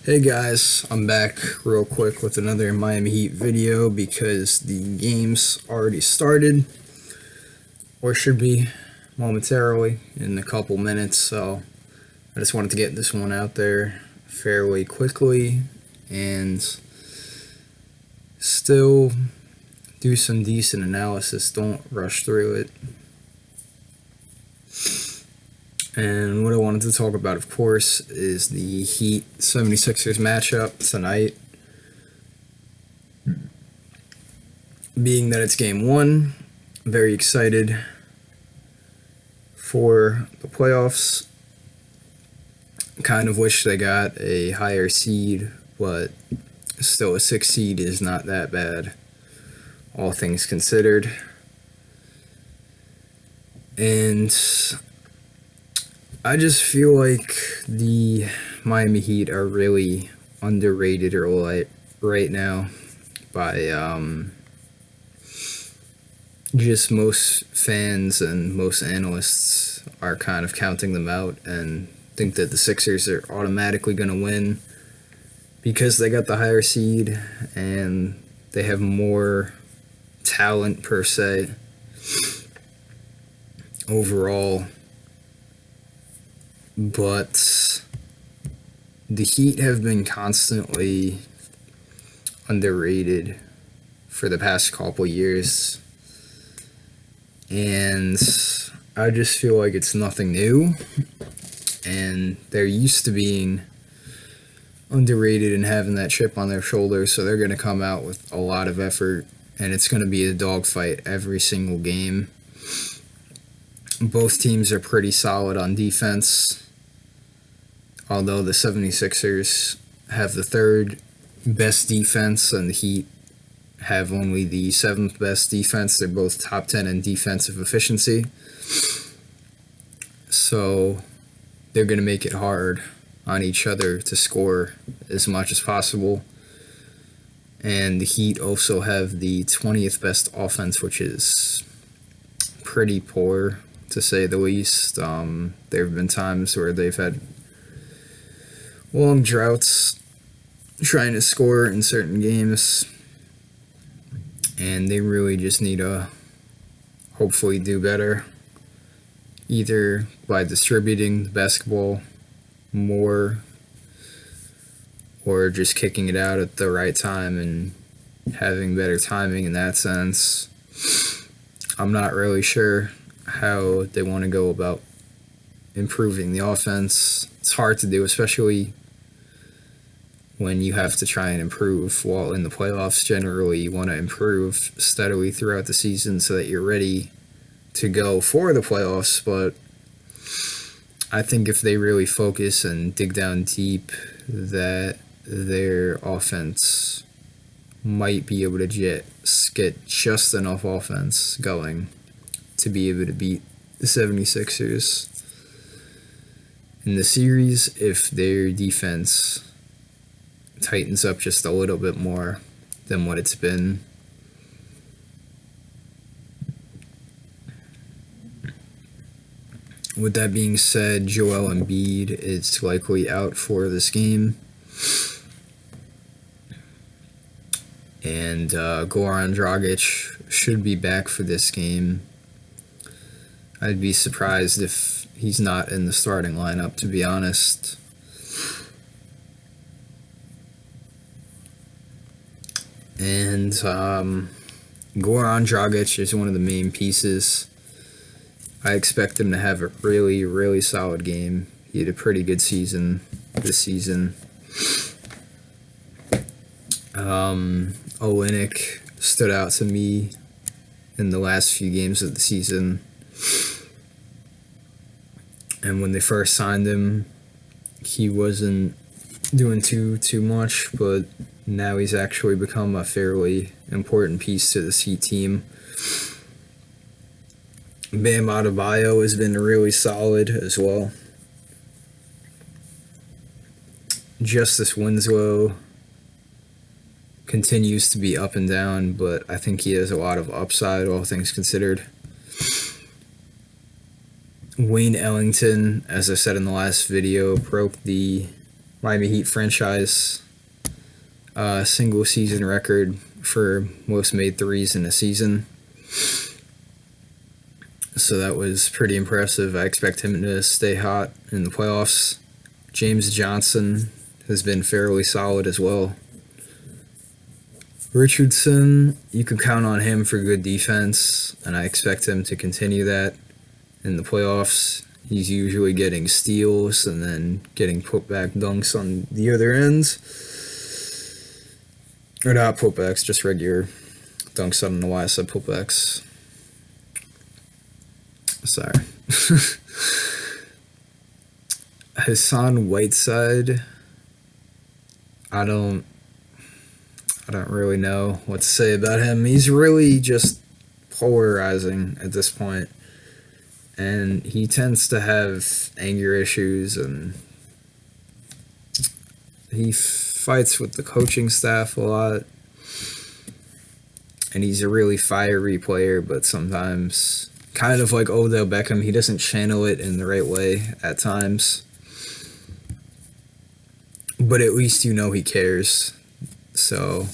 Hey guys, I'm back real quick with another Miami Heat video because the game's already started, or should be momentarily in a couple minutes, so I just wanted to get this one out there fairly quickly and still do some decent analysis. Don't rush through it. And what I wanted to talk about, of course, is the Heat 76ers matchup tonight. Being that it's game one, very excited for the playoffs. Kind of wish they got a higher seed, but still a 6 seed is not that bad, all things considered. And I just feel like the Miami Heat are really underrated right now by just most fans and most analysts are kind of counting them out and think that the Sixers are automatically going to win because they got the higher seed and they have more talent per se overall. But the Heat have been constantly underrated for the past couple years. And I just feel like it's nothing new. And they're used to being underrated and having that chip on their shoulder, so they're going to come out with a lot of effort, and it's going to be a dogfight every single game. Both teams are pretty solid on defense. Although the 76ers have the third best defense and the Heat have only the 7th best defense. They're both top 10 in defensive efficiency. So they're going to make it hard on each other to score as much as possible. And the Heat also have the 20th best offense, which is pretty poor, to say the least. There have been times where they've had long droughts trying to score in certain games, and they really just need to hopefully do better, either by distributing the basketball more or just kicking it out at the right time and having better timing in that sense. I'm not really sure how they want to go about improving the offense. It's hard to do, especially when you have to try and improve while in the playoffs. Generally, you want to improve steadily throughout the season so that you're ready to go for the playoffs. But I think if they really focus and dig down deep, that their offense might be able to get just enough offense going to be able to beat the 76ers in the series if their defense tightens up just a little bit more than what it's been. With that being said, Joel Embiid is likely out for this game. And Goran Dragic should be back for this game. I'd be surprised if he's not in the starting lineup, to be honest. And Goran Dragic is one of the main pieces. I expect him to have a really, really solid game. He had a pretty good season this season. Olynyk stood out to me in the last few games of the season. And when they first signed him, he wasn't doing too much, but now he's actually become a fairly important piece to this Heat team. Bam Adebayo has been really solid as well. Justice Winslow continues to be up and down, but I think he has a lot of upside, all things considered. Wayne Ellington, as I said in the last video, broke the Miami Heat franchise single season record for most made threes in a season. So that was pretty impressive. I expect him to stay hot in the playoffs. James Johnson has been fairly solid as well. Richardson, you can count on him for good defense, and I expect him to continue that in the playoffs. He's usually getting steals and then getting putback dunks on the other ends. Or not putbacks, just regular dunks. I don't know why I said putbacks. Sorry. Hassan Whiteside, I don't really know what to say about him. He's really just polarizing at this point. And he tends to have anger issues, and he fights with the coaching staff a lot. And he's a really fiery player, but sometimes, kind of like Odell Beckham, he doesn't channel it in the right way at times. But at least you know he cares. So,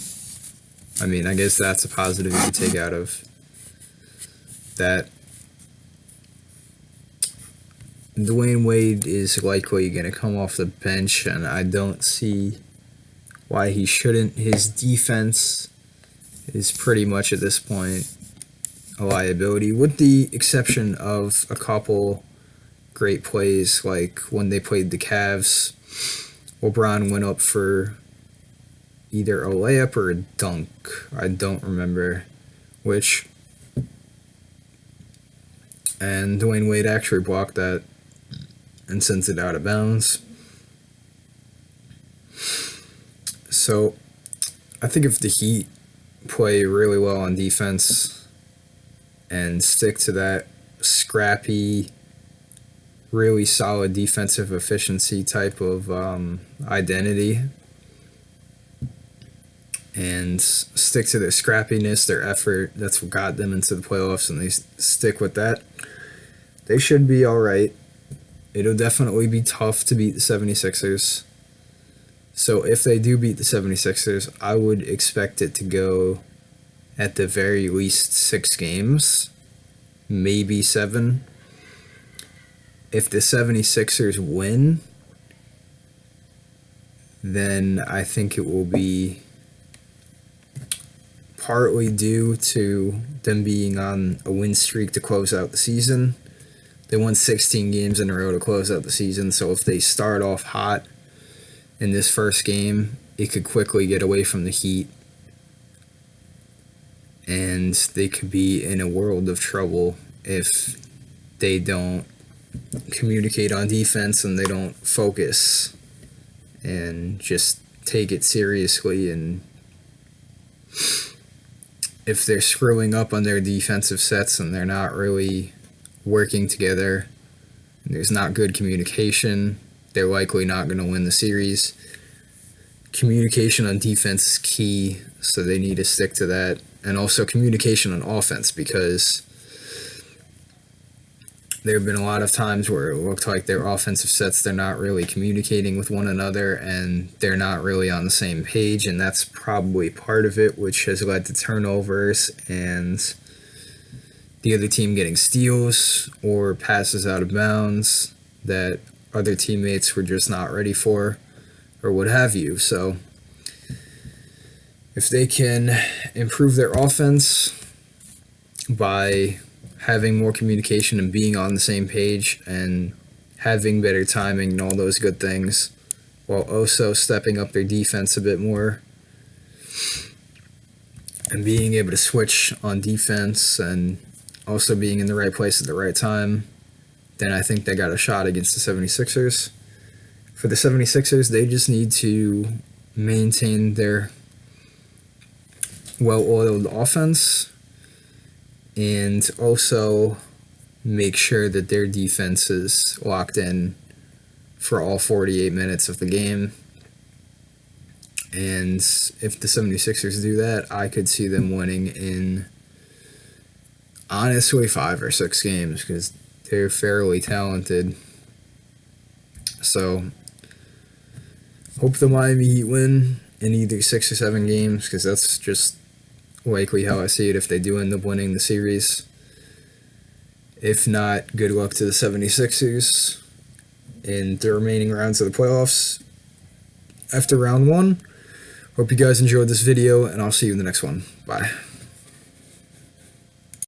I mean, I guess that's a positive you can take out of that. Dwayne Wade is likely going to come off the bench, and I don't see why he shouldn't. His defense is pretty much at this point a liability, with the exception of a couple great plays, like when they played the Cavs. LeBron went up for either a layup or a dunk. I don't remember which. And Dwayne Wade actually blocked that and sent it out of bounds. So I think if the Heat play really well on defense and stick to that scrappy, really solid defensive efficiency type of identity, and stick to their scrappiness, their effort, that's what got them into the playoffs, and they stick with that, they should be all right. It'll definitely be tough to beat the 76ers. So if they do beat the 76ers, I would expect it to go at the very least 6 games, maybe 7. If the 76ers win, then I think it will be partly due to them being on a win streak to close out the season. They won 16 games in a row to close out the season, so if they start off hot in this first game, it could quickly get away from the Heat, and they could be in a world of trouble if they don't communicate on defense and they don't focus and just take it seriously. And if they're screwing up on their defensive sets and they're not really working together and there's not good communication, they're likely not going to win the series. Communication on defense is key, so they need to stick to that. And also communication on offense, because there have been a lot of times where it looked like their offensive sets, they're not really communicating with one another and they're not really on the same page, and that's probably part of it, which has led to turnovers and the other team getting steals or passes out of bounds that other teammates were just not ready for or what have you. So if they can improve their offense by having more communication and being on the same page and having better timing and all those good things, while also stepping up their defense a bit more and being able to switch on defense and also being in the right place at the right time, then I think they got a shot against the 76ers. For the 76ers, they just need to maintain their well-oiled offense and also make sure that their defense is locked in for all 48 minutes of the game. And if the 76ers do that, I could see them winning in, honestly, 5 or 6 games, because they're fairly talented. So Hope the Miami Heat win in either 6 or 7 games, because that's just likely how I see it if they do end up winning the series. If not, good luck to the 76ers in the remaining rounds of the playoffs after round 1. Hope you guys enjoyed this video, and I'll see you in the next one. Bye.